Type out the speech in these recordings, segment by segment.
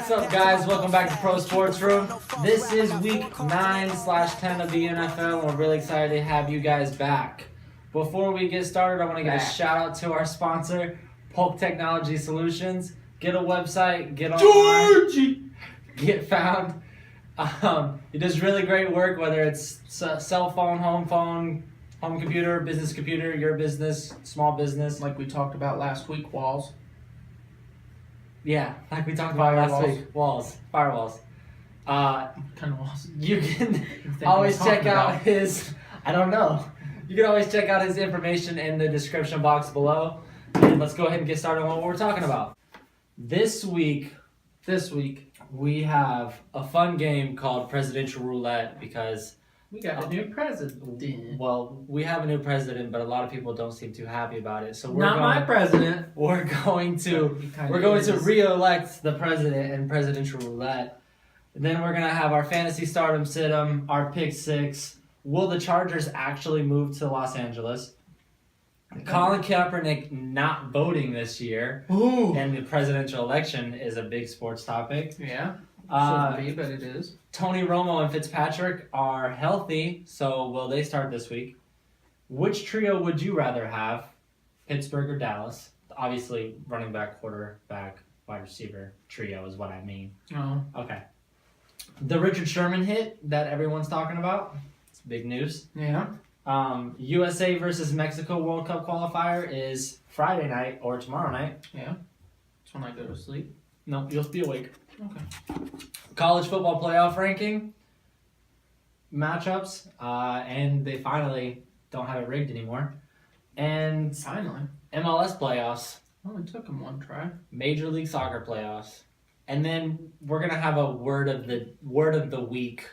What's up, guys? Welcome back to Pro Sports Room. This is week 9/10 of the NFL, and we're really excited to have you guys back. Before we get started, I want to give a shout out to our sponsor, Polk Technology Solutions. Get a website, get online, get found. It does really great work, whether it's cell phone, home computer, business computer, your business, small business. Like we talked about last week, walls. Yeah, like we talked about last week. Firewalls. Kind of walls. You can always check out his, I don't know. You can always check out his information in the description box below. And let's go ahead and get started on what we're talking about. This week, we have a fun game called Presidential Roulette because we got a new president. Well, we have a new president, but a lot of people don't seem too happy about it. So my president. We're going to re-elect the president in Presidential Roulette. And then we're gonna have our fantasy stardom sit-em, our pick six. Will the Chargers actually move to Los Angeles? Colin Kaepernick not voting this year, and the presidential election is a big sports topic. Yeah. Shouldn't be, but it is. Tony Romo and Fitzpatrick are healthy, so will they start this week? Which trio would you rather have? Pittsburgh or Dallas? Obviously, running back, quarterback, wide receiver trio is what I mean. Oh. Okay. The Richard Sherman hit that everyone's talking about. It's big news. Yeah. USA versus Mexico World Cup qualifier is Friday night or tomorrow night. Yeah. That's when I go to sleep. No, you'll be awake. Okay. College football playoff ranking matchups, and they finally don't have it rigged anymore. And finally, MLS playoffs. Only took them one try. Major League Soccer playoffs, and then we're gonna have a word of the week.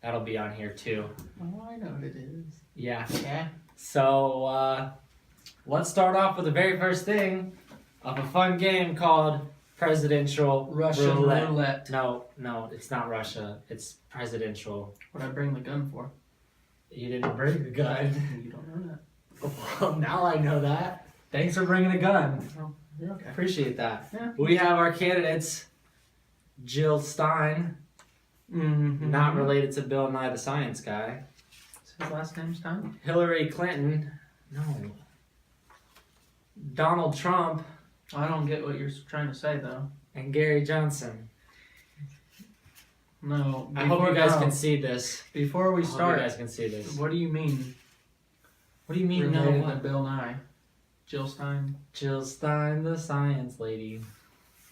That'll be on here too. Oh, I know what it is. Yeah. Yeah. So let's start off with the very first thing of a fun game called Presidential Russian roulette. No, it's not Russia. It's presidential. What'd I bring the gun for? You didn't bring the gun. You don't know that. Well, now I know that. Thanks for bringing a gun. Oh, you're okay. Appreciate that. Yeah. We have our candidates. Jill Stein, not related to Bill Nye the Science Guy. Is his last name Stein? Hillary Clinton, no. Donald Trump. I don't get what you're trying to say, though. And Gary Johnson. No. I hope you guys can see this. Before we start, you guys can see this. What do you mean? What do you mean? Related No. to Bill Nye. Jill Stein. Jill Stein, the science lady.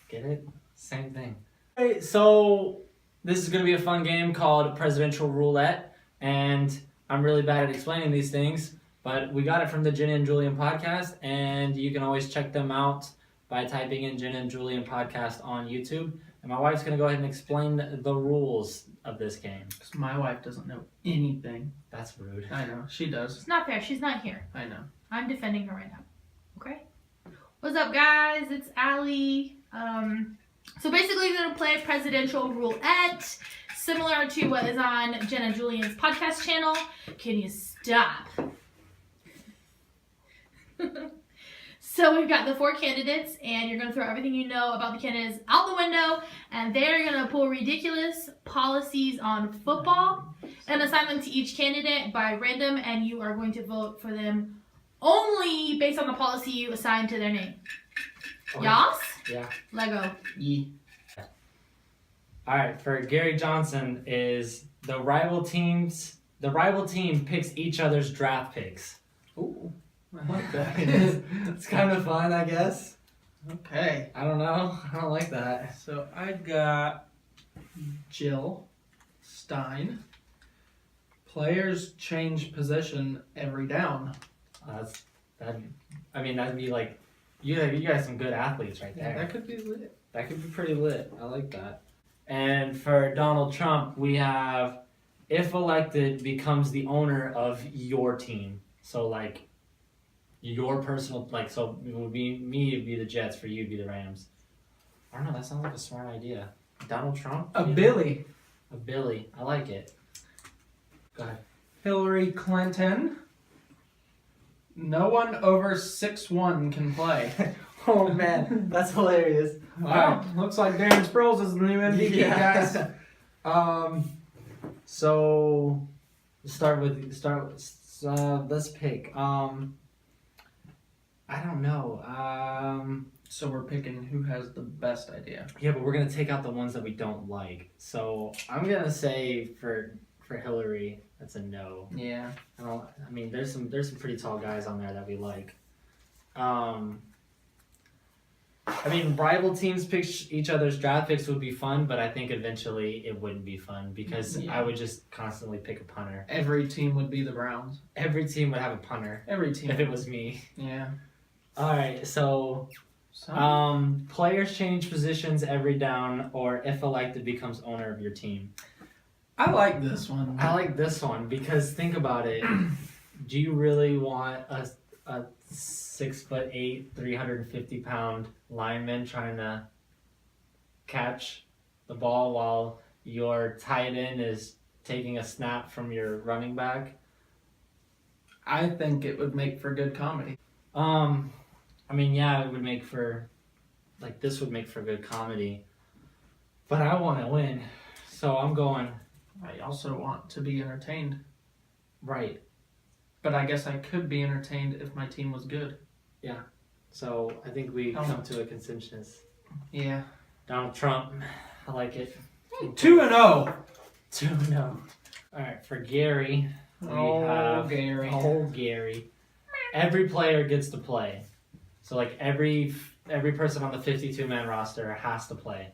Get it? Same thing. Okay, so this is going to be a fun game called Presidential Roulette, and I'm really bad at explaining these things, but we got it from the Jen and Julian podcast, and you can always check them out by typing in Jen and Julian podcast on YouTube. And my wife's going to go ahead and explain the rules of this game. Because my wife doesn't know anything. That's rude. I know. She does. It's not fair. She's not here. I know. I'm defending her right now. Okay? What's up, guys? It's Allie. So basically, we're going to play Presidential Roulette, similar to what is on Jen and Julian's podcast channel. Can you stop? So we've got the four candidates, and you're going to throw everything you know about the candidates out the window, and they're going to pull ridiculous policies on football and assign them to each candidate by random, and you are going to vote for them only based on the policy you assign to their name. Okay. Yas? Yeah. Lego. Yeah. All right, for Gary Johnson is the rival team picks each other's draft picks. Ooh. I like that. It's kind of fun, I guess. Okay. I don't know. I don't like that. So I got Jill Stein. Players change position every down. That'd be like, you guys some good athletes right there. Yeah, that could be lit. That could be pretty lit. I like that. And for Donald Trump, we have, if elected, becomes the owner of your team. So like, your personal, like, so it would be me, it'd be the Jets, for you, it'd be the Rams. I don't know, that sounds like a smart idea. Donald Trump? A Billy. A Billy. I like it. Go ahead. Hillary Clinton. No one over 6'1" can play. Oh man, that's hilarious. Wow, looks like Darren Sproles is the new MVP, guys. So let's pick. I don't know. So we're picking who has the best idea. Yeah, but we're gonna take out the ones that we don't like. So I'm gonna say for Hillary, that's a no. Yeah. I mean, there's some pretty tall guys on there that we like. I mean, rival teams pick each other's draft picks would be fun, but I think eventually it wouldn't be fun because I would just constantly pick a punter. Every team would be the Browns. Every team would have a punter Every team. if it was me. Yeah. All right, so players change positions every down, or if elected, becomes owner of your team. I like this one. I like this one because think about it. Do you really want a 6'8", 350-pound lineman trying to catch the ball while your tight end is taking a snap from your running back? I think it would make for good comedy. I mean, yeah, it would make for, this would make for good comedy. But I want to win, so I'm going. I also want to be entertained. Right. But I guess I could be entertained if my team was good. Yeah. So I think we come to a consensus. Yeah. Donald Trump. I like it. 2-0. 2-0. All right, for Gary, we have Gary. Gary. Every player gets to play. So every person on the 52-man roster has to play.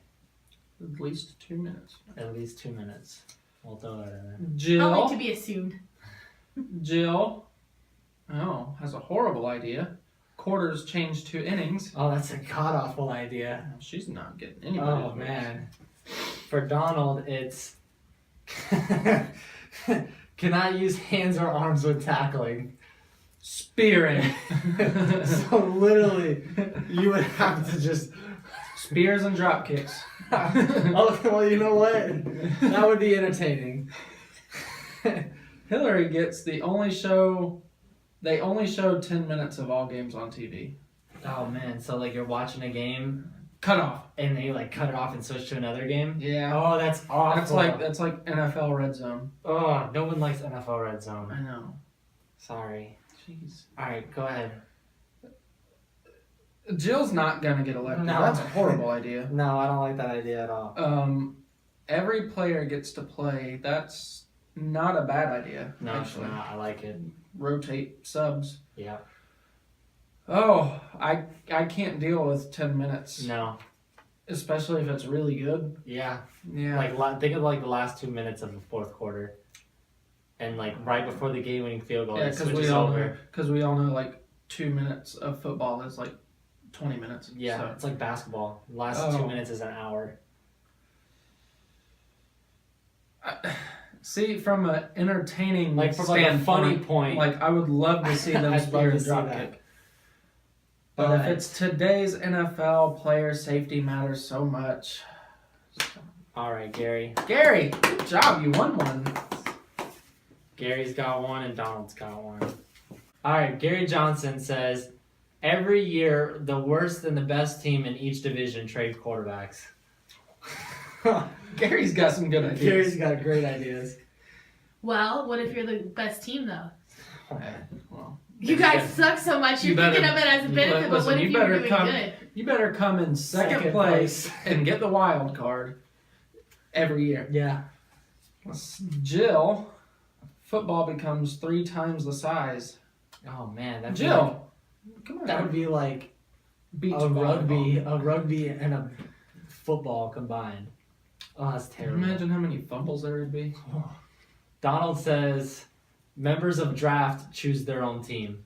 At least 2 minutes. At least 2 minutes. We'll throw that in there. Jill. Only to be assumed. Jill. Has a horrible idea. Quarters change to innings. Oh, that's a god-awful idea. She's not getting anybody. Oh, man. For Donald, it's... cannot use hands or arms when tackling. Spearing. So literally, you would have to just... Spears and drop kicks. Oh, well, you know what? That would be entertaining. Hillary gets they only show 10 minutes of all games on TV. Oh man, so you're watching a game, Cut off. and they cut it off and switch to another game? Yeah. Oh, that's awful. That's like NFL Red Zone. Oh, no one likes NFL Red Zone. I know. Sorry. Jeez. Alright, go ahead. Jill's not gonna get elected. No. That's a horrible idea. No, I don't like that idea at all. Every player gets to play. That's not a bad idea. No, actually. no, I like it. Rotate subs. Yeah. Oh, I can't deal with 10 minutes. No. Especially if it's really good. Yeah. Yeah. Think of the last 2 minutes of the fourth quarter. And right before the game-winning field goal, Yeah, it switches over. Because we all know 2 minutes of football is 20 minutes. Yeah, So. it's like basketball. The last 2 minutes is an hour. See, from an entertaining From a funny point. I would love to see them I'd spear love to and see drop that. kick. But if it's today's NFL, player safety matters so much. All right, Gary. Gary, good job. You won one. Gary's got one and Donald's got one. All right, Gary Johnson says, every year, the worst and the best team in each division trade quarterbacks. Gary's got some good ideas. Gary's got great ideas. Well, what if you're the best team though? Well, You guys suck so much. You're thinking of it as a benefit, but what if you were doing good? You better come in second place and get the wild card every year. Yeah. Jill, football becomes 3 times the size. Oh man, Jill, come on. That would be like beach a rugby volleyball. and a football combined. Oh, that's terrible. Imagine how many fumbles there would be. Donald says, members of draft choose their own team.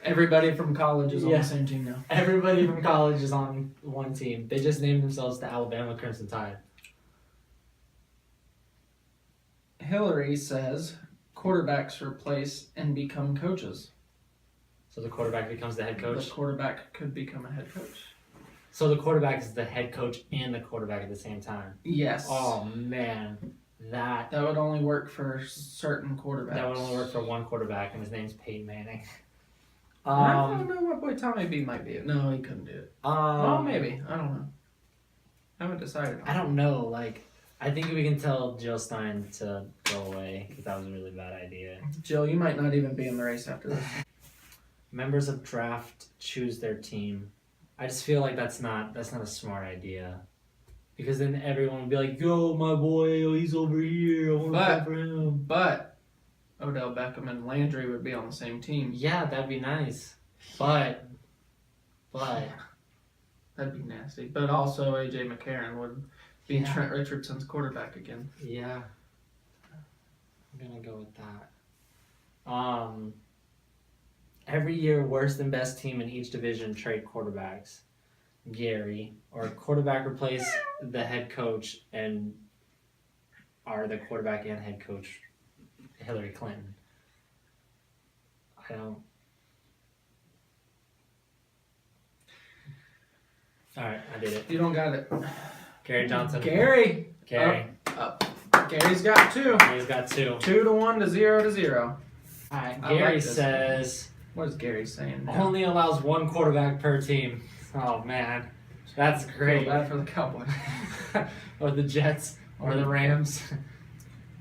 Everybody from college is on the same team now. Everybody from college is on one team. They just named themselves the Alabama Crimson Tide. Hillary says quarterbacks replace and become coaches. So the quarterback becomes the head coach? The quarterback could become a head coach. So the quarterback is the head coach and the quarterback at the same time? Yes. Oh, man. That would only work for certain quarterbacks. That would only work for one quarterback, and his name's Peyton Manning. I don't know what boy Tommy B might be. No, he couldn't do it. Well, maybe. I don't know. I haven't decided. I don't know. Like, I think we can tell Jill Stein to go away because that was a really bad idea. Jill, you might not even be in the race after this. Members of draft choose their team. I just feel like that's not a smart idea. Because then everyone would be like, yo, my boy, oh, he's over here. I want to vote for him. But Odell Beckham and Landry would be on the same team. Yeah, that'd be nice. But that'd be nasty. But also AJ McCarron would be Trent Richardson's quarterback again. Yeah. I'm gonna go with that. Every year, worst and best team in each division trade quarterbacks. Gary, or quarterback replace the head coach and are the quarterback and head coach Hillary Clinton. I don't. Alright, I did it. You don't got it. Gary Johnson. Gary. Gary. Gary's got 2. He's got 2. 2 to 1 to 0 to 0. Alright, I Gary like this. says What is Gary saying now? only allows 1 quarterback per team. Oh man. That's great. Feel bad for the Cowboys. Or the Jets. Or the Rams.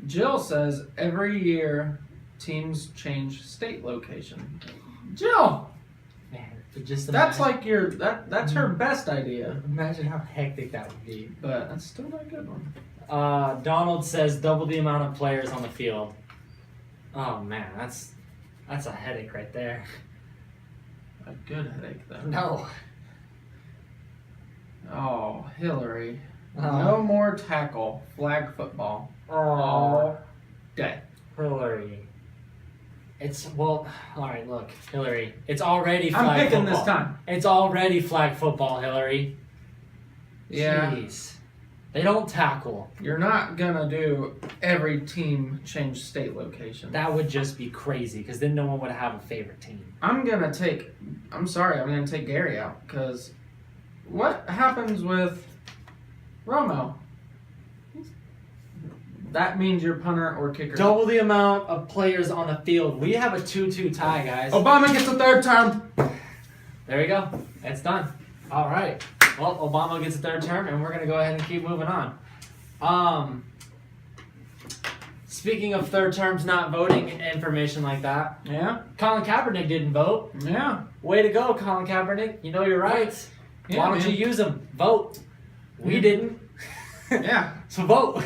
Jill says every year teams change state location. Jill! Man, just That's imagine, like that's her best idea. imagine how hectic that would be. But that's still not a good one. Donald says double the amount of players on the field. Oh man, that's a headache right there. A good headache though. No. Oh, Hillary. Oh. No more tackle. Flag football. Oh, All day. Hillary. Alright, look, Hillary. It's already flag I'm picking football. this time. It's already flag football, Hillary. Yeah. Jeez. They don't tackle. You're not gonna do every team change state location. That would just be crazy because then no one would have a favorite team. I'm gonna take Gary out because what happens with Romo? That means you're punter or kicker. Double the amount of players on the field. We have a 2-2 tie, guys. Obama gets a 3rd term. There you go. It's done. All right. Well, Obama gets a 3rd term, and we're going to go ahead and keep moving on. Speaking of 3rd terms not voting, information like that. Yeah? Colin Kaepernick didn't vote. Yeah. Way to go, Colin Kaepernick. You know your rights. Yeah, Why don't man. you use them? Vote. We didn't. Yeah. So vote.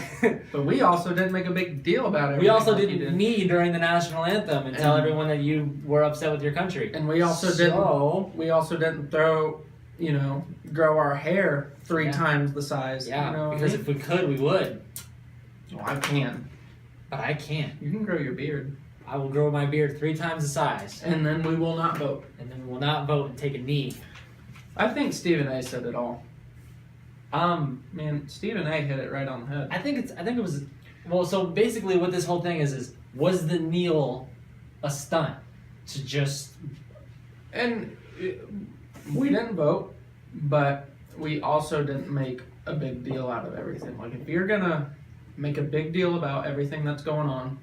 But we also didn't make a big deal about it. We also didn't knee during the national anthem and tell And- everyone that you were upset with your country. And we also didn't grow our hair 3 times the size. Yeah, you know what because I mean? if we could, we would. Well, I can. But I can't. You can grow your beard. I will grow my beard 3 times the size. And then we will not vote. And then we will not vote and take a knee. I think Stephen A said it all. Man, Stephen A hit it right on the head. I think it was. Well, so basically, what this whole thing is was the kneel a stunt to just? And we didn't vote, but we also didn't make a big deal out of everything. Like, if you're gonna make a big deal about everything that's going on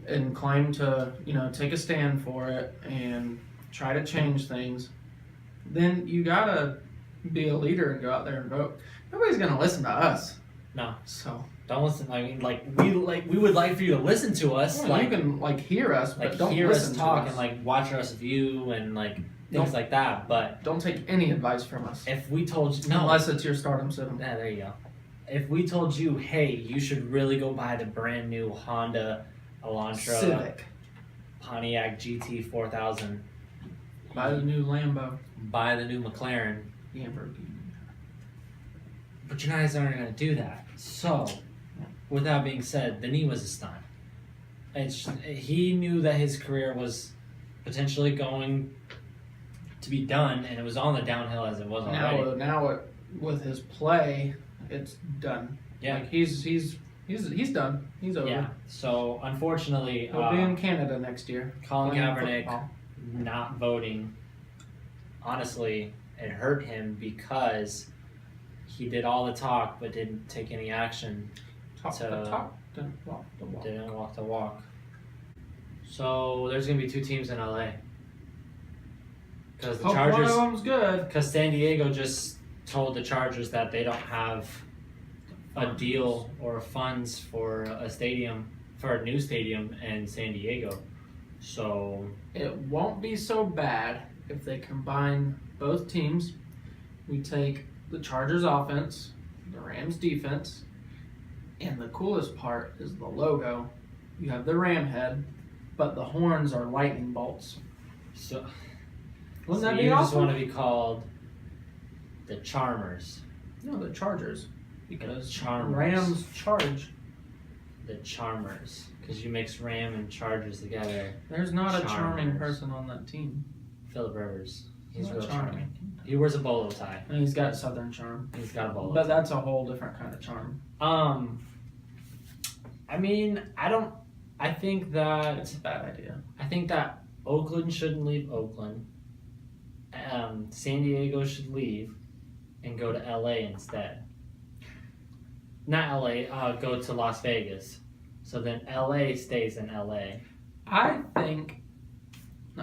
and claim to, take a stand for it and try to change things, then you gotta be a leader and go out there and vote. Nobody's gonna listen to us. No. So Don't listen. I mean, we would like for you to listen to us. yeah, you can hear us, but don't hear listen us to talk us. and watch us view and things like that. But Don't take any advice from us. if we told you Unless it's your stardom system. yeah, there you go. If we told you, hey, you should really go buy the brand new Honda Elantra Civic. Pontiac GT 4000, Buy the new Lambo. buy the new McLaren, Lamborghini. but you guys aren't going to do that. So, with that being said, the knee was a stunt. He knew that his career was potentially going to be done, and it was on the downhill as it was already. Now with his play, it's done. Yeah. Like he's done. He's over. Yeah. So unfortunately, He'll be in Canada next year. Colin playing Kaepernick football. not voting, honestly, it hurt him because he did all the talk but didn't take any action. Talk the talk, didn't walk the walk. Didn't walk the walk. So there's gonna be 2 teams in LA. because the Hope Chargers. one of them's good. Because San Diego just told the Chargers that they don't have a deal or funds for a stadium, for a new stadium in San Diego. So It won't be so bad if they combine both teams. We take the Chargers offense, the Rams defense, and the coolest part is the logo. You have the ram head, but the horns are lightning bolts. so, Wouldn't so that be you just awesome? want to be called the Charmers. No, the Chargers. Because Charmers. Rams charge. The Charmers. Because you mix Ram and Chargers together. There's not a charming Charmers. person on that team. Philip Rivers. He's Not real charming. charming. He wears a bolo tie. And he's got southern charm. He's got a bolo But tie. that's a whole different kind of charm. I mean, I think that It's a bad idea. Oakland shouldn't leave Oakland. San Diego should leave and go to LA instead. Not LA, go to Las Vegas. So then LA stays in LA. I think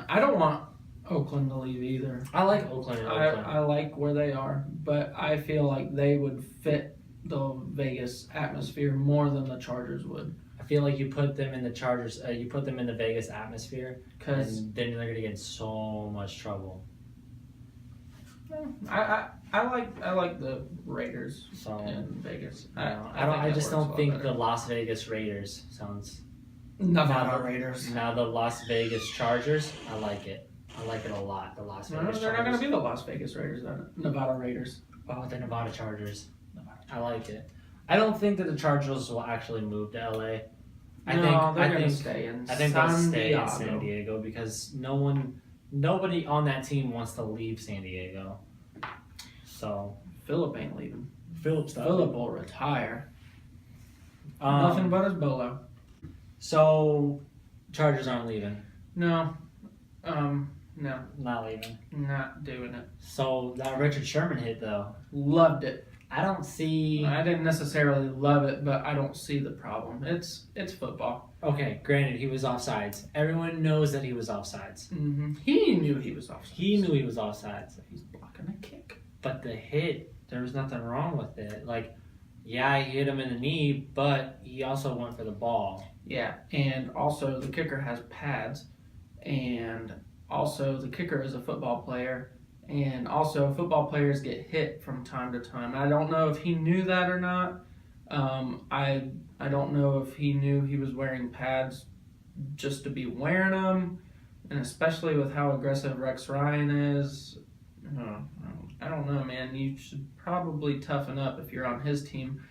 I don't want Oakland to leave either. I like Oakland and Oakland. I like where they are, but I feel like they would fit the Vegas atmosphere more than the Chargers would. I feel like you put them in the Chargers, you put them in the Vegas atmosphere, Because and then they're gonna get in so much trouble. I like the Raiders So in Vegas. I just don't think the Las Vegas Raiders sounds. Nevada Raiders. Now the Las Vegas Chargers, I like it. I like it a lot. The Las No, Vegas they're not Chargers. going to be the Las Vegas Raiders. They're Nevada Raiders. Oh, the Nevada Chargers. I like it. I don't think that the Chargers will actually move to LA. I No, think they're I going to think stay in I think they'll San stay in Diego. San Diego because nobody on that team wants to leave San Diego. So Philip ain't leaving. Phillips. Philip will retire. Nothing but his bolo. So Chargers aren't leaving. No. No. Not leaving. Not doing it. So that Richard Sherman hit though. Loved it. I don't see. I didn't necessarily love it, but I don't see the problem. It's football. Okay, granted he was offsides. Everyone knows that he was offsides. Mm-hmm. He knew he was offside. He knew he was offsides. He's blocking a kick. But the hit, there was nothing wrong with it. Like, yeah, he hit him in the knee, but he also went for the ball. Yeah, and also the kicker has pads, and also the kicker is a football player, and also football players get hit from time to time. I don't know if he knew that or not. I don't know if he knew he was wearing pads just to be wearing them, and especially with how aggressive Rex Ryan is. I don't know, man. You should probably toughen up if you're on his team.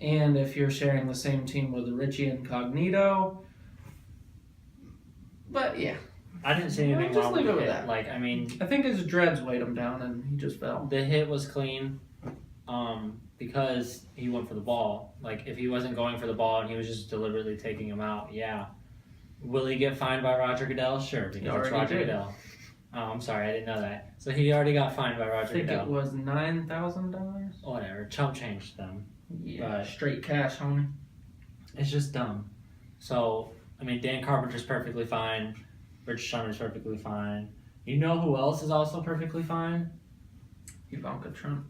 And if you're sharing the same team with Richie Incognito. But yeah. I didn't see anything Just wrong with leave it with it. that. Like, I mean, I think his dreads weighed him down and he just fell. the hit was clean because he went for the ball. Like, if he wasn't going for the ball and he was just deliberately taking him out, yeah. Will he get fined by Roger Goodell? Sure, because it's already Roger did. Goodell. Oh, I'm sorry, I didn't know that. So he already got fined by I Roger think Goodell. it was $9,000. Whatever, chump changed them. Yeah, Right. straight cash, homie. It's just dumb. So, I mean, Dan Carpenter's perfectly fine. Rich Sherman's perfectly fine. You know who else is also perfectly fine? Ivanka Trump.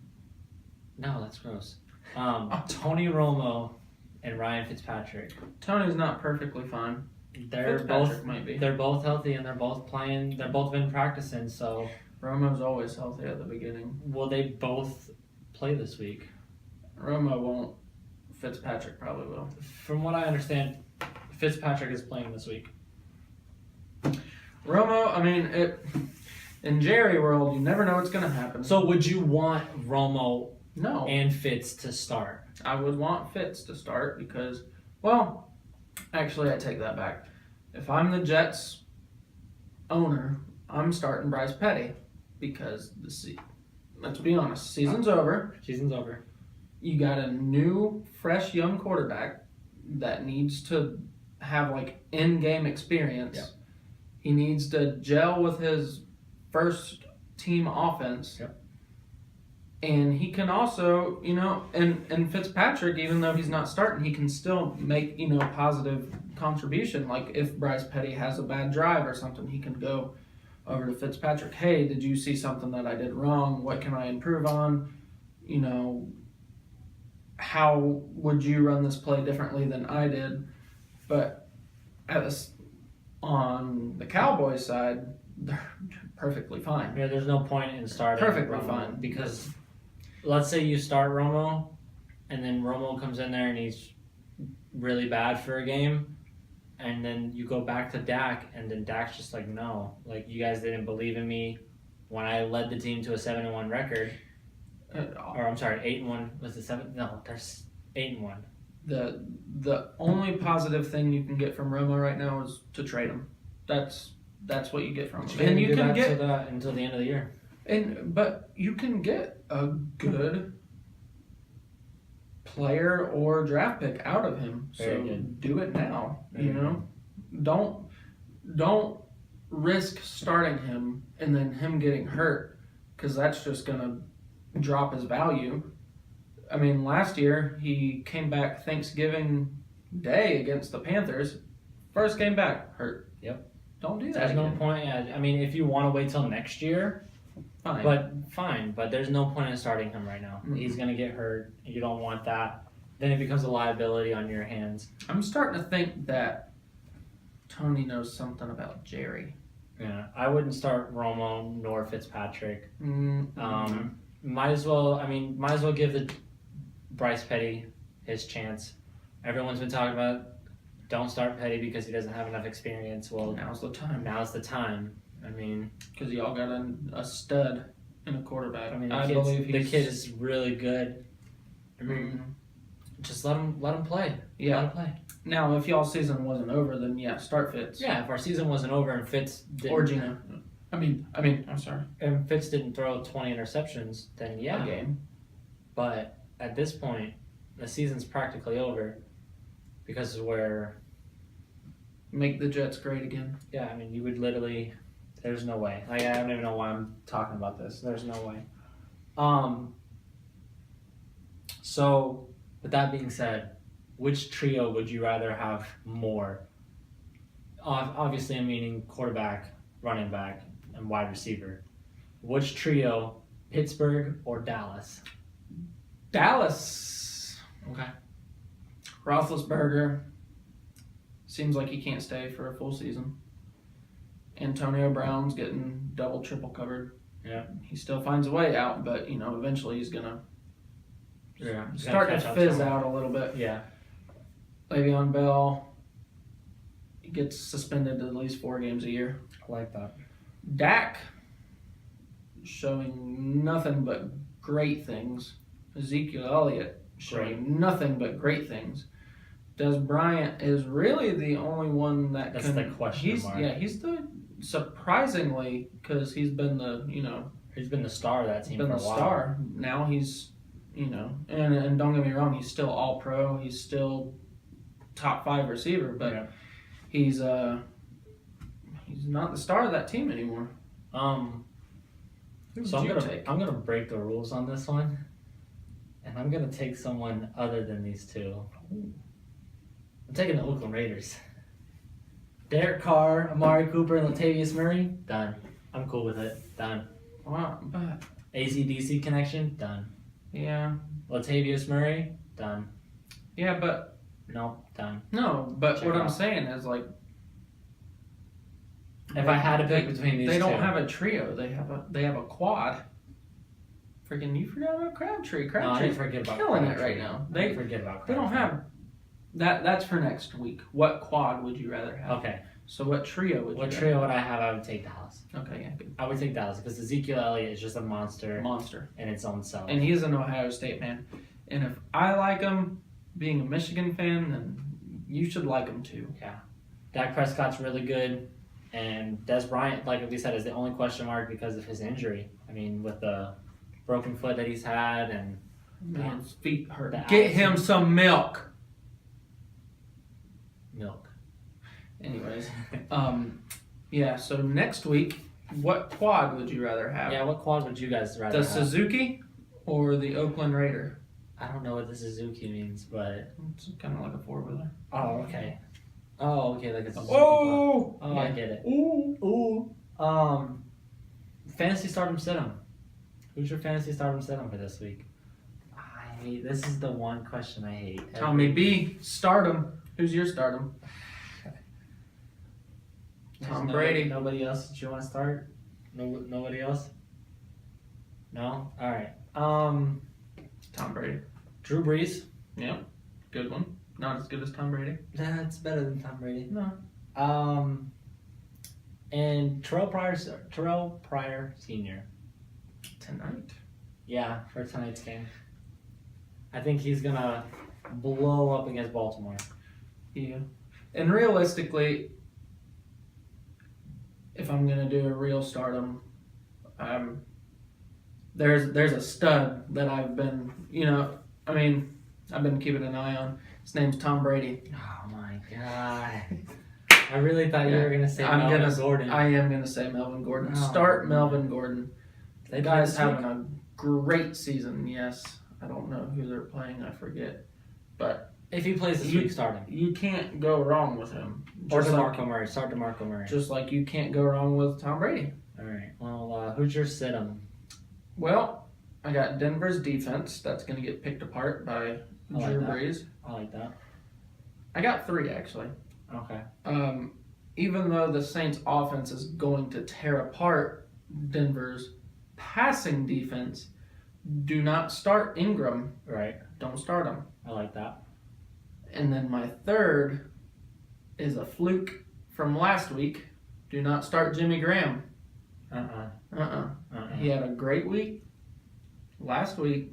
No, that's gross. Tony Romo and Ryan Fitzpatrick. Tony's not perfectly fine. They're Fitzpatrick both might be. they're both healthy and they're both playing. They're both been practicing. So, Romo's always healthy at the beginning. will they both play this week? Romo won't. Fitzpatrick probably will. From what I understand, Fitzpatrick is playing this week. Romo, I mean, in Jerry world, you never know what's going to happen. So, would you want Romo no, and Fitz to start? I would want Fitz to start because, well, actually, I take that back. If I'm the Jets owner, I'm starting Bryce Petty because let's be honest, season's over. Season's over. You got a new, fresh, young quarterback that needs to have like in-game experience. Yep. He needs to gel with his first team offense. Yep. And he can also, and Fitzpatrick, even though he's not starting, he can still make, positive contribution. Like if Bryce Petty has a bad drive or something, he can go over to Fitzpatrick. Hey, did you see something that I did wrong? What can I improve on? You know, how would you run this play differently than I did? But on the Cowboys side, they're perfectly fine. Yeah, there's no point in starting Perfectly Romo fine. because let's say you start Romo, and then Romo comes in there and he's really bad for a game, and then you go back to Dak, and then Dak's just like, no, like you guys didn't believe in me when I led the team to a 7-1 record. Or I'm sorry, 8-1 was the 7? No, there's 8-1. The only positive thing you can get from Romo right now is to trade him. That's what you get from him. And you can get that until the end of the year. But you can get a good player or draft pick out of him. Very so good. Do it now. Very you know, don't risk starting him and then him getting hurt, because that's just gonna drop his value. I mean, last year he came back Thanksgiving Day against the Panthers. First game back, hurt. Yep. Don't do that. There's no again. point. I mean, if you want to wait till next year, Fine. But there's no point in starting him right now. Mm-hmm. He's gonna get hurt. You don't want that. Then it becomes a liability on your hands. I'm starting to think that Tony knows something about Jerry. Yeah, I wouldn't start Romo nor Fitzpatrick. Mm-hmm. Might as well give the Bryce Petty his chance. Everyone's been talking about don't start Petty because he doesn't have enough experience. Well, Now's the time. now's the time. I mean, Because y'all got a stud in a quarterback. I mean, believe the kid is really good. I mean, Mhm. just let him play. Yeah. Let him play. Now, if y'all season wasn't over, then yeah, start Fitz. Yeah, if our season wasn't over and Fitz didn't, Or Gino. I mean, I'm sorry. and Fitz didn't throw 20 interceptions, then yeah. A game. But at this point, the season's practically over because we're Make the Jets great again. yeah. I mean, you would literally. There's no way. Like, I don't even know why I'm talking about this. There's no way. So, with that being said, which trio would you rather have more? Obviously, I'm meaning quarterback, running back, and wide receiver. Which trio, Pittsburgh or Dallas? Dallas. Okay. Roethlisberger. Seems like he can't stay for a full season. Antonio Brown's getting double, triple covered. Yeah. He still finds a way out, but eventually he's gonna Yeah. start to fizz out a little bit. Yeah. Le'Veon Bell, he gets suspended at least 4 games a year. I like that. Dak, showing nothing but great things. Ezekiel Elliott, showing nothing but great things. Des Bryant is really the only one that That's can. the question mark. Yeah, he's the surprisingly, because he's been the He's been the star of that team been for a the while. star. Now he's and don't get me wrong, he's still all pro. He's still top 5 receiver, but Yeah. he's not the star of that team anymore. Who So would you take? I'm gonna break the rules on this one, and I'm gonna take someone other than these two. I'm taking the Oakland Raiders. Derek Carr, Amari Cooper, and Latavius Murray. Done. I'm cool with it. Done. Wow, but AC/DC connection. Done. yeah, Latavius Murray. Done. yeah, but No. Done. no, but Check what it I'm out. saying is like, If I had to pick between these they two, don't have a trio. They have a quad. Freaking, you forgot about Crabtree. No, I Crabtree's didn't forget about killing it Crabtree. right now. I They didn't forget about they don't Crabtree. have that. That's for next week. What quad would you rather have? Okay. So what trio would you? What rather trio would I have? I would take Dallas. have? Okay, yeah, good. I would take Dallas because Ezekiel Elliott is just a monster Monster. in its own self. And he's an Ohio State man. And if I like him, being a Michigan fan, then you should like him too. Dak Prescott's really good, and Des Bryant, like we said, is the only question mark because of his injury. I mean, with the broken foot that he's had, and Man's feet hurt. The Get eyes. him some milk. milk. Anyways, yeah. So next week, what quad would you rather have? Yeah, what quad would you guys rather The have? Suzuki or the Oakland Raider? I don't know what the Suzuki means, but It's kind of like a 4-wheeler. oh, okay. Oh, okay, like it's a Suzuki. Oh! Oh, I get it. Ooh! Ooh. Fantasy stardom sit-em. Who's your fantasy stardom sit-em for this week? This is the one question I hate. Tommy B. Stardom. Who's your stardom? Tom Brady. Nobody else that you want to start? Nobody else? No? Alright. Tom Brady. Drew Brees. Yeah. Good one. Not as good as Tom Brady. That's better than Tom Brady. No. And Terrell Pryor Sr. Tonight. Yeah, for tonight's game. I think he's gonna blow up against Baltimore. Yeah. And realistically, if I'm gonna do a real stardom, there's a stud that I've been keeping an eye on. His name's Tom Brady. Oh my god. I really thought you were gonna say Melvin Gordon. I am gonna say Melvin Gordon. Oh, Start man. Melvin Gordon. They Guy's having a great season. Yes. I don't know who they're playing. I forget. But if he plays this week, start him. You can't go wrong with him. Or DeMarco Murray. Start DeMarco Murray. Just like you can't go wrong with Tom Brady. All right. Well, who's your sit-em? Well, I got Denver's defense. That's going to get picked apart by Drew Brees. I like that. I got 3, actually. Okay. Even though the Saints' offense is going to tear apart Denver's passing defense, do not start Ingram. Right. Don't start him. I like that. And then my 3rd is a fluke from last week. Do not start Jimmy Graham. He had a great week last week.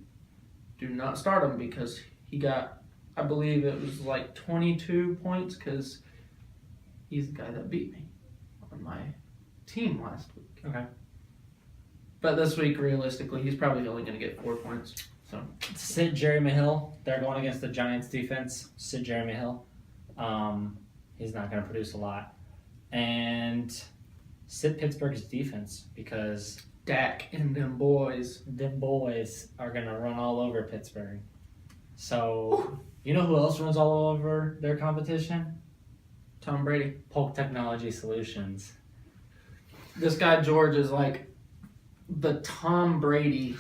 Do not start him because he got, I believe it was like 22 points because he's the guy that beat me on my team last week. Okay. But this week, realistically, he's probably only going to get 4 points. So sit Jeremy Hill. They're going against the Giants defense. Sit Jeremy Hill. He's not going to produce a lot. And sit Pittsburgh's defense because Dak and them boys are going to run all over Pittsburgh. So, you know who else runs all over their competition? Tom Brady. Polk Technology Solutions. This guy George is like the Tom Brady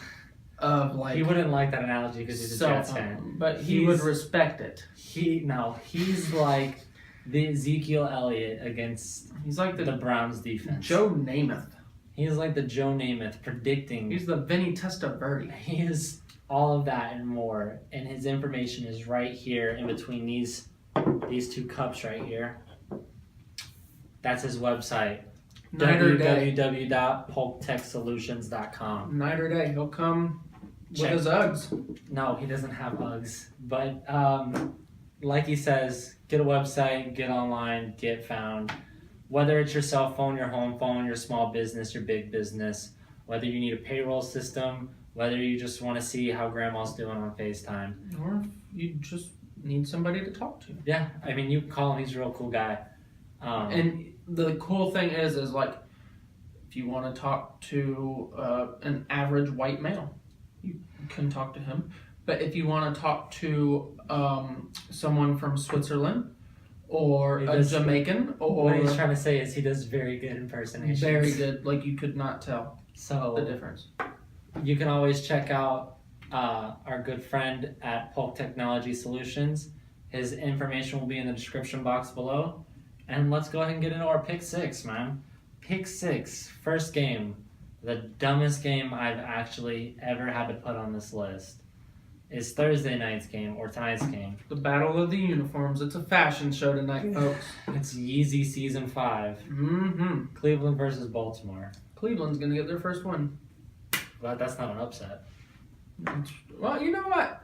of like. He wouldn't like that analogy because he's a Jets fan. But he would respect it. He's like the Ezekiel Elliott against He's like the Browns defense. Joe Namath. He's like the Joe Namath predicting. He's the Vinny Testaverde. He is all of that and more. And his information is right here in between these 2 cups right here. That's his website. www.polktechsolutions.com. Night or day. He'll come with his Uggs. No, he doesn't have Uggs. But like he says, get a website, get online, get found. Whether it's your cell phone, your home phone, your small business, your big business, whether you need a payroll system, whether you just want to see how grandma's doing on FaceTime. Or if you just need somebody to talk to. Yeah, I mean, you can call him. He's a real cool guy. And the cool thing is like, if you want to talk to an average white male, you can talk to him. But if you want to talk to someone from Switzerland or a Jamaican, or what he's trying to say is he does very good impersonations. Very good, like you could not tell the difference. You can always check out our good friend at Polk Technology Solutions. His information will be in the description box below. And let's go ahead and get into our pick 6, man. Pick 6, first game, the dumbest game I've actually ever had to put on this list, is Thursday night's game or tonight's game. The Battle of the Uniforms. It's a fashion show tonight, folks. It's Yeezy Season 5. Mm-hmm. Cleveland versus Baltimore. Cleveland's going to get their first win. But that's not an upset. Well, you know what?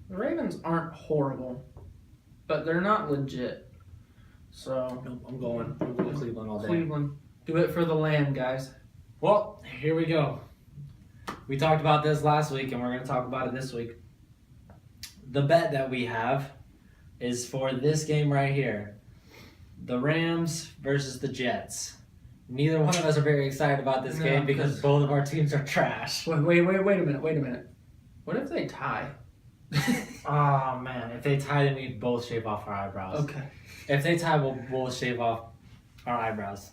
The Ravens aren't horrible, but they're not legit. So I'm going Cleveland all day. Cleveland. Do it for the land, guys. Well, here we go. We talked about this last week, and we're going to talk about it this week. The bet that we have is for this game right here. The Rams versus the Jets. Neither one of us are very excited about this game because both of our teams are trash. Wait a minute. What if they tie? Oh, man. If they tie, then we both shave off our eyebrows. Okay. If they tie, we'll shave off our eyebrows.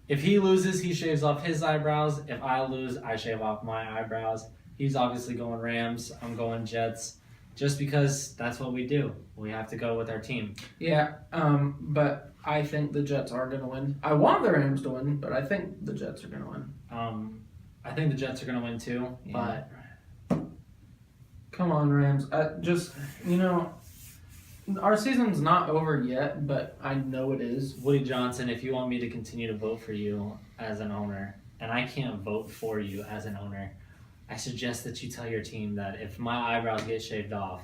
If he loses, he shaves off his eyebrows. If I lose, I shave off my eyebrows. He's obviously going Rams. I'm going Jets. Just because that's what we do. We have to go with our team. Yeah, but I think the Jets are going to win. I want the Rams to win, but I think the Jets are going to win. I think the Jets are going to win too, but... Come on, Rams. Our season's not over yet, but I know it is. Woody Johnson, if you want me to continue to vote for you as an owner, and I can't vote for you as an owner, I suggest that you tell your team that if my eyebrows get shaved off,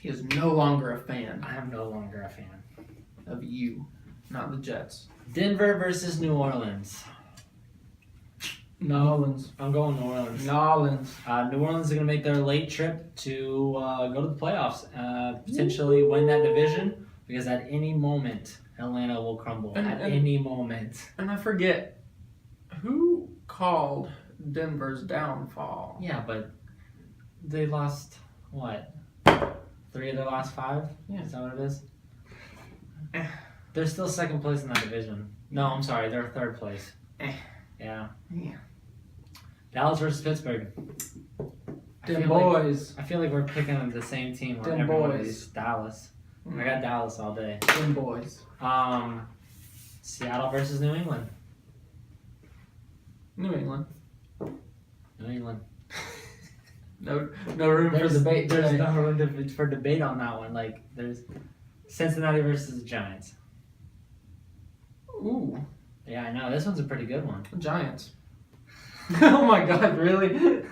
he is no longer a fan I am no longer a fan of you, not the Jets. Denver versus New Orleans. New Orleans. I'm going New Orleans. New Orleans. New Orleans is going to make their late trip to go to the playoffs, potentially win that division, because at any moment, Atlanta will crumble. At any moment. And I forget, who called Denver's downfall? Yeah, but they lost, what, 3 of their last 5? Yeah. Is that what it is? They're still second place in that division. No, I'm sorry, they're third place. Yeah. Dallas versus Pittsburgh. Them boys. I feel like we're picking the same team on Them every one of boys. these. Dallas. I got Dallas all day. Them boys. Seattle versus New England. New England. New England. No room for debate. There's today. no room for debate on that one. Like, there's Cincinnati versus the Giants. Ooh, Yeah, I know. This one's a pretty good one. Giants. Oh my God, really?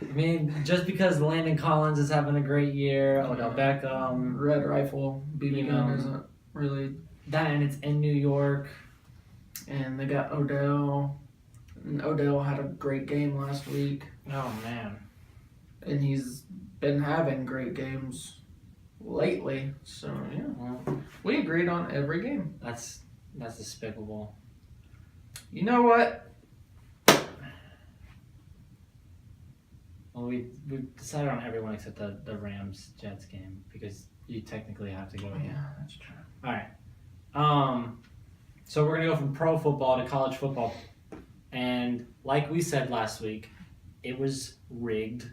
I mean, just because Landon Collins is having a great year, Odell Beckham, Red Rifle beating them isn't really. that, and it's in New York. And they got Odell. And Odell had a great game last week. Oh man. And he's been having great games lately. So yeah, Well, we agreed on every game. that's despicable. You know what? Well, we decided on everyone except the Rams Jets game because you technically have to go. Yeah, that's true. All right. So we're gonna go from pro football to college football, and like we said last week, it was rigged,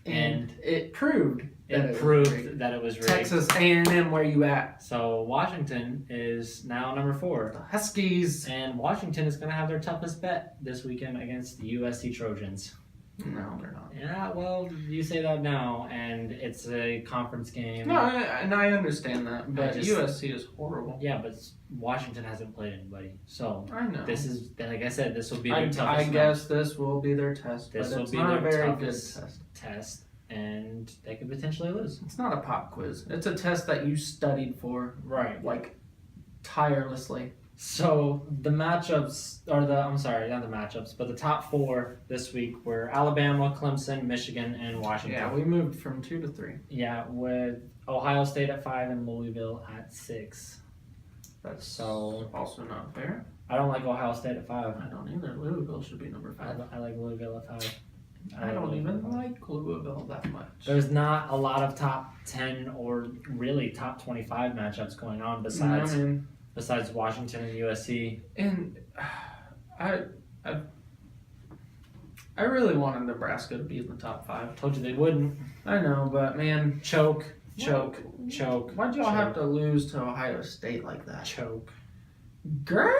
and it proved that it proved that it was rigged. Texas A&M, where you at? So Washington is now number 4. The Huskies. And Washington is going to have their toughest bet this weekend against the USC Trojans. No, they're not. Yeah, well, you say that now, and it's a conference game. No, and I understand that, but just- USC is horrible. Yeah, but Washington hasn't played anybody. So I know. this is, like I said, this will be I their toughest guess this will be their test, This but will it's be not a their very good toughest test, and they could potentially lose. It's not a pop quiz. It's a test that you studied for, Right. like, tirelessly. So the matchups, not the matchups, but the top 4 this week were Alabama, Clemson, Michigan, and Washington. Yeah, we moved from 2 to 3. Yeah, with Ohio State at 5 and Louisville at 6. That's So also not fair. I don't like Ohio State at 5. I don't either. Louisville should be number 5. I like Louisville at 5. I don't even like Louisville that much. There's not a lot of top 10 or really top 25 matchups going on besides besides Washington and USC. And I really wanted Nebraska to be in the top 5. Told you they wouldn't. I know, but man, Choke. why'd y'all have to lose to Ohio State like that? Choke. Girl,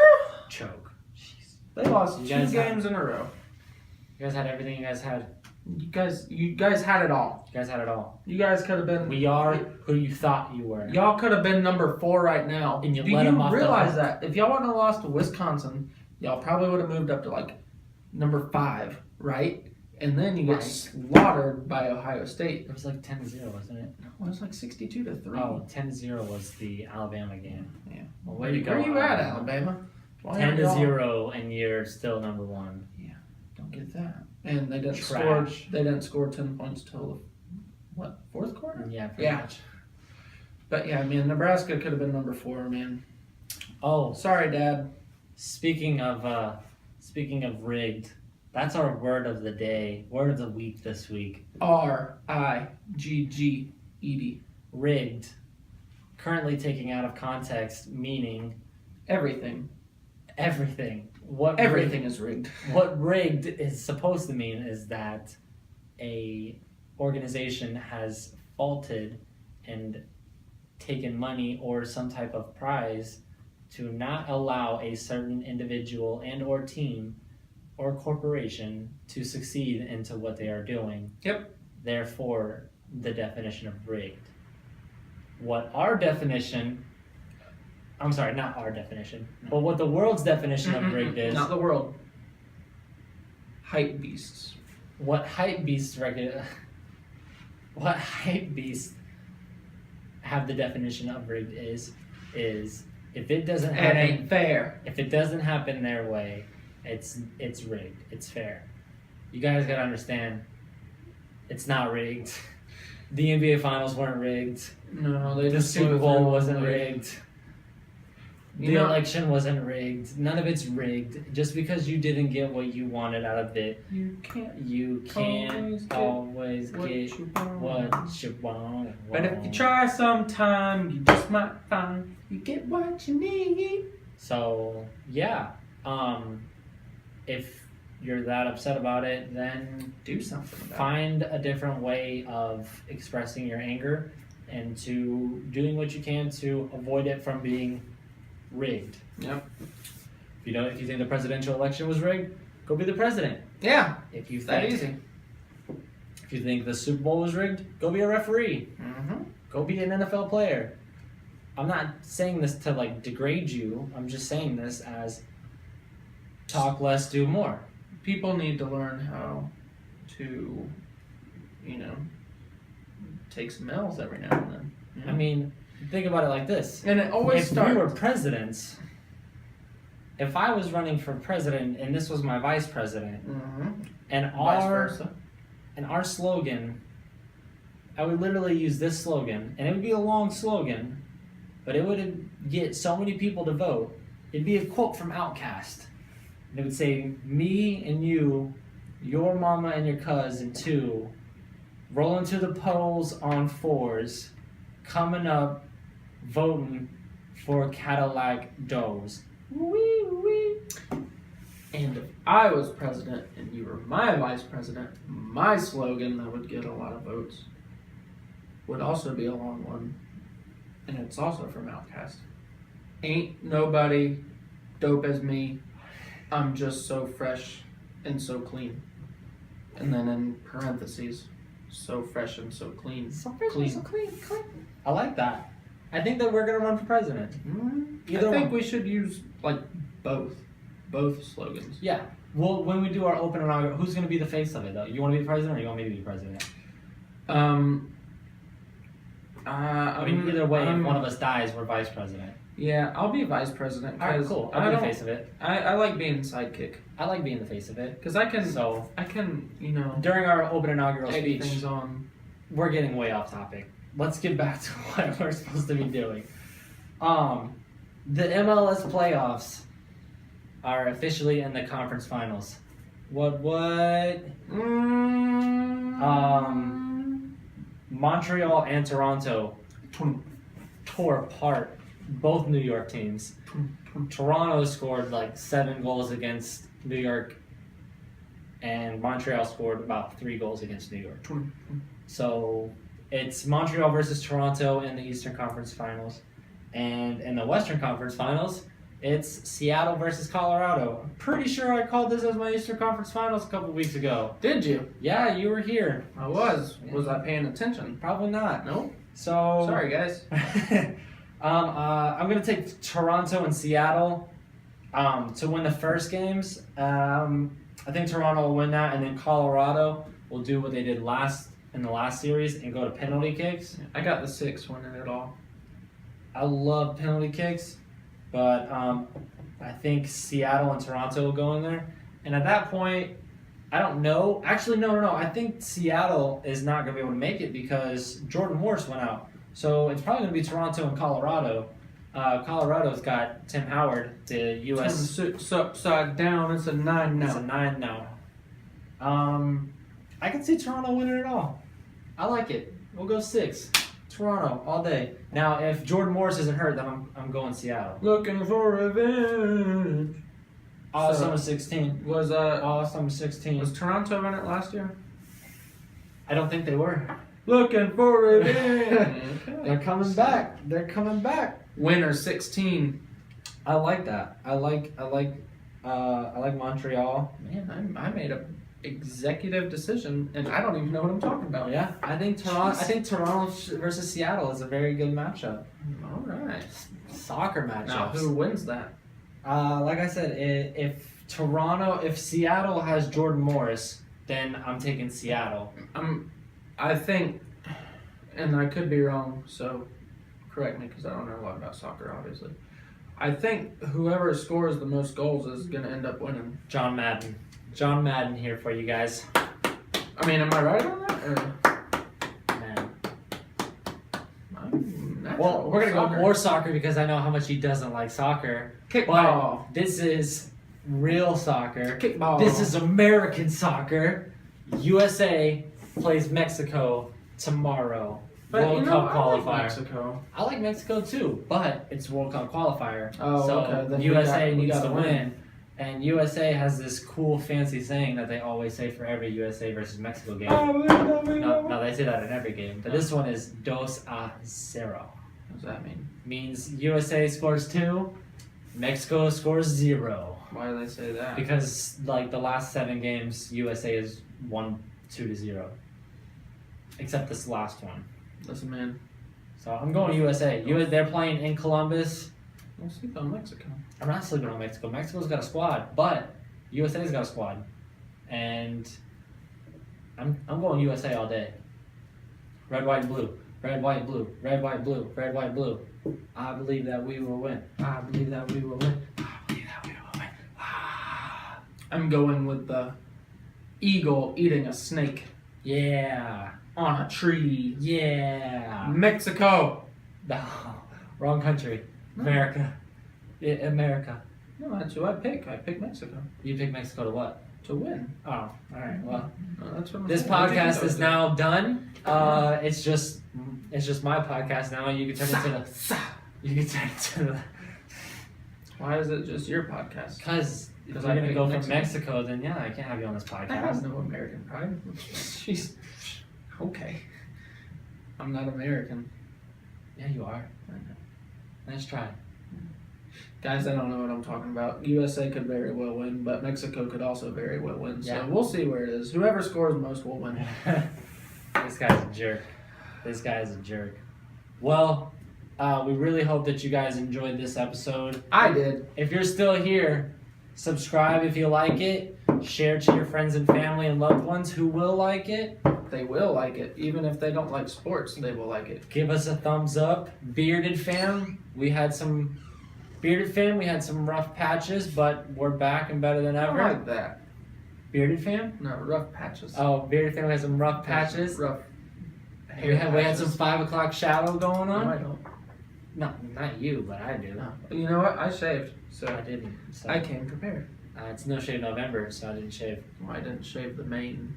Choke. Jeez. they lost You 2 guys games in a row. You guys had everything you guys had. You guys had it all. You guys had it all. You guys could have been. We are who you thought you were. Y'all could have been number 4 right now. And you Do let you 'em off the realize hook. that if y'all wouldn't have lost to Wisconsin, y'all probably would have moved up to like number 5, right? And then you get Right. slaughtered by Ohio State. It was like 10-0, wasn't it? No, it was like 62 to 3. Oh, 10-0 was the Alabama game. Yeah. Well, way to go. Where you at, Alabama? Why aren't 10-0, and you're still number 1. Don't get that. And they didn't Trash. score. They didn't score 10 points till what? 4th quarter? Yeah, pretty Yeah. much. But yeah, man, Nebraska could have been number 4, man. Oh, Sorry, Dad. speaking of rigged, that's our word of the day, word of the week this week. RIGGED. Rigged. Currently taking out of context, meaning Everything. everything. Everything is rigged. What rigged is supposed to mean is that a organization has faulted and taken money or some type of prize to not allow a certain individual and or team or corporation to succeed into what they are doing. Yep. Therefore, the definition of rigged. What our definition, I'm sorry, not our definition, but what the world's definition of rigged is. Not the world. Hype beasts. What hype beasts have the definition of rigged is if it doesn't It happen, ain't fair. if it doesn't happen their way, it's rigged. It's fair. You guys gotta understand, it's not rigged. The NBA Finals weren't rigged. No, they The just Super blew Bowl through wasn't the rigged. You The know- election wasn't rigged. None of it's rigged. Just because you didn't get what you wanted out of it, You can't you can't always what get you want. what you want. But if you try sometime, you just might find you get what you need. So yeah, if you're that upset about it, then Do something about find a different way of expressing your anger and to doing what you can to avoid it from being rigged. Yep. If you think the presidential election was rigged, go be the president. it. Yeah, If you that think easy. if you think the Super Bowl was rigged, go be a referee. Mm-hmm. Go be an NFL player. I'm not saying this to like degrade you. I'm just saying this as talk less, do more. People need to learn how to, take some L's every now and then. I mean, think about it like this. And it always If starts. we were presidents, if I was running for president and this was my vice president, Mm-hmm. and Vice our versa. slogan, I would literally use this slogan, and it would be a long slogan, but it would get so many people to vote. It'd be a quote from Outkast. And it would say, "Me and you, your mama and your cousin too, rolling to the polls on fours, coming up, voting for Cadillac Does." Wee wee. And if I was president and you were my vice president, my slogan that would get a lot of votes would also be a long one. And it's also from Outkast. Ain't nobody dope as me. I'm just so fresh and so clean. And then in parentheses, so fresh and so clean. So fresh, Clean. so clean. I like that. I think that we're gonna run for president. Either I think one. we should use both slogans. Yeah. Well, when we do our open inaugural, who's gonna be the face of it though? You want to be the president, or you want me to be the president? I mean, either way, if one of us dies, we're vice president. Yeah, I'll be vice president. All right, 'cause cool. I I'll be the don't- face of it. I like being sidekick I like being the face of it. because I can So during our open inaugural take speech, things on. we're getting way off topic. Let's get back to what we're supposed to be doing. The MLS playoffs are officially in the conference finals. What? Montreal and Toronto tore apart both New York teams. Toronto scored like 7 goals against New York, and Montreal scored about 3 goals against New York. So it's Montreal versus Toronto in the Eastern Conference Finals. And in the Western Conference Finals, it's Seattle versus Colorado. I'm pretty sure I called this as my Eastern Conference Finals a couple weeks ago. Did you? Yeah, you were here. I was. Was I paying attention? Probably not. No. So Sorry, guys. I'm gonna take Toronto and Seattle to win the first games. I think Toronto will win that, and then Colorado will do what they did in the last series and go to penalty kicks. I got the 6 winning it all. I love penalty kicks, but I think Seattle and Toronto will go in there. And at that point, I don't know. Actually, no. I think Seattle is not going to be able to make it because Jordan Morris went out. So it's probably going to be Toronto and Colorado. Colorado's got Tim Howard, the U.S. 6 upside down. It's a 9 It's a now. 9 now. I can see Toronto winning it all. I like it. We'll go 6. Toronto all day. Now, if Jordan Morris isn't hurt, then I'm going Seattle. Looking for revenge. All So- summer 16. Was All summer 16. was Toronto in it last year? I don't think they were. Looking for it. They're coming back. They're coming back. Winner 16. I like that. I like Montreal. Man, I made a executive decision, and I don't even know what I'm talking about. Yeah, I think Toronto versus Seattle is a very good matchup. All right. Soccer matchups. Now, who wins that? Like I said, if Seattle has Jordan Morris, then I'm taking Seattle. I think, and I could be wrong, so correct me because I don't know a lot about soccer, obviously. I think whoever scores the most goals is going to end up winning. John Madden here for you guys. I mean, am I right on that? Or? Man. I'm Well, we're gonna go soccer. more soccer because I know how much he doesn't like soccer. Kickball. But this is real soccer. Kickball. This is American soccer. USA plays Mexico tomorrow. But World you know, Cup I like qualifier. Mexico. I like Mexico too, but it's World Cup qualifier. Oh, so okay. Then USA we needs gotta to win. And USA has this cool fancy saying that they always say for every USA versus Mexico game. No, they say that in every game. But this one is 2-0. What does that mean? Means USA scores 2, Mexico scores 0. Why do they say that? Because like the last 7 games, USA has won 2-0. Except this last one. Listen, man. So I'm going USA. They're playing in Columbus. We'll sleep on Mexico. I'm not sleeping on Mexico. Mexico's got a squad, but USA's got a squad, and I'm going USA all day. Red, white, blue. Red, white, blue. Red, white, blue. Red, white, blue. I believe that we will win. I believe that we will win. I believe that we will win. I'm going with the eagle eating a snake Yeah. on a tree. Yeah. Mexico. No, wrong country. America. Yeah, America. No, that's who I pick. I pick Mexico You pick Mexico to what? to win. Oh, all right. Well, No, that's what I'm this saying. What do you podcast think I is was now done. It's just my podcast now. You can turn it to the. You can turn it to the. doing? Why is it just your podcast? Because if Because you're I gonna picked go from Mexico. Mexico, then yeah, I can't have you on this I have podcast. no American pride. Jeez. Okay. I'm not American. Yeah, you are. I know. Nice try. Guys, I don't know what I'm talking about. USA could very well win, but Mexico could also very well win. So Yeah. we'll see where it is. Whoever scores most will win. This guy's a jerk. This guy's a jerk. Well, we really hope that you guys enjoyed this episode. I did. If you're still here, subscribe if you like it. Share to your friends and family and loved ones who will like it. They will like it. Even if they don't like sports, they will like it. Give us a thumbs up. Bearded fam, we had some rough patches, but we're back and better than I ever. like that. Bearded fam? No, rough patches. Oh, bearded fam had some rough patches. Rough. We had some 5 o'clock shadow going No, I on. don't. No, not you, but I do. No. You know what? I shaved, so I didn't. So. I came prepared. It's No Shave November, so I didn't shave. Well, I didn't shave the mane.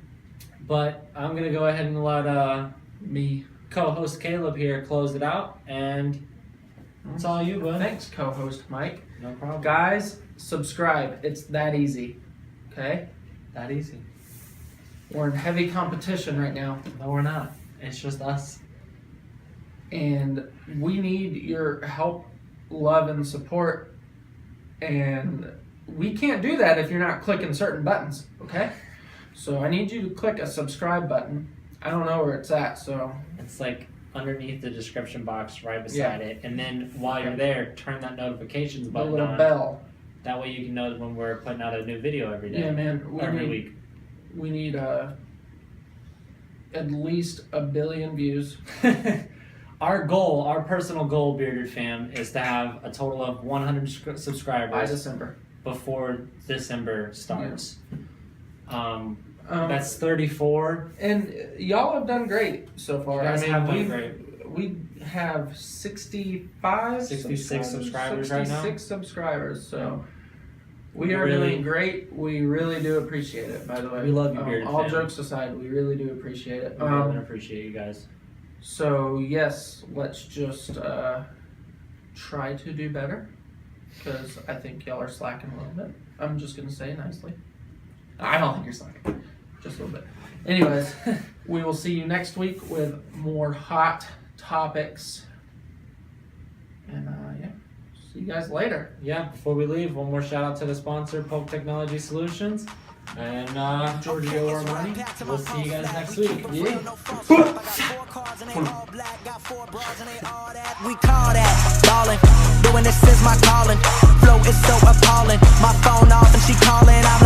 But I'm gonna go ahead and let Me. co-host Caleb here close it out, and it's all you, bud. Thanks, co-host Mike. No problem. Guys, subscribe. It's that easy. Okay? That easy. We're in heavy competition right now, No, we're not. It's just us. and we need your help, love, and support. And we can't do that if you're not clicking certain buttons, okay? So I need you to click a subscribe button. I don't know where it's at, so It's like underneath the description box, right beside it, and then while you're there, turn that notifications the button little on. bell. That way you can know when we're putting out a new video every day, Yeah, man. every week. We need at least 1 billion views. Our personal goal, Bearded Fam, is to have a total of 100 By subscribers December. before December starts. That's That's 34. and y'all have done great so far. You guys have done great. We have 65 66 subscribers right now. 66 subscribers. So we We are really- doing great. We really do appreciate it, by the way. We love you, Bearded all Fam. jokes aside, we really do appreciate it. We really appreciate you guys. So yes, let's just try to do better, because I think y'all are slacking a little bit. I'm just gonna say nicely. I don't think you're slacking. Just a little bit. Anyways, we will see you next week with more hot topics. And yeah, see you guys later. Yeah, before we leave, one more shout out to the sponsor, Polk Technology Solutions. And Giorgio Armani. We'll see you guys next week. Yeah. We call that ballin', doing this is my calling. Flow is so appalling. My phone off and she calling. I'm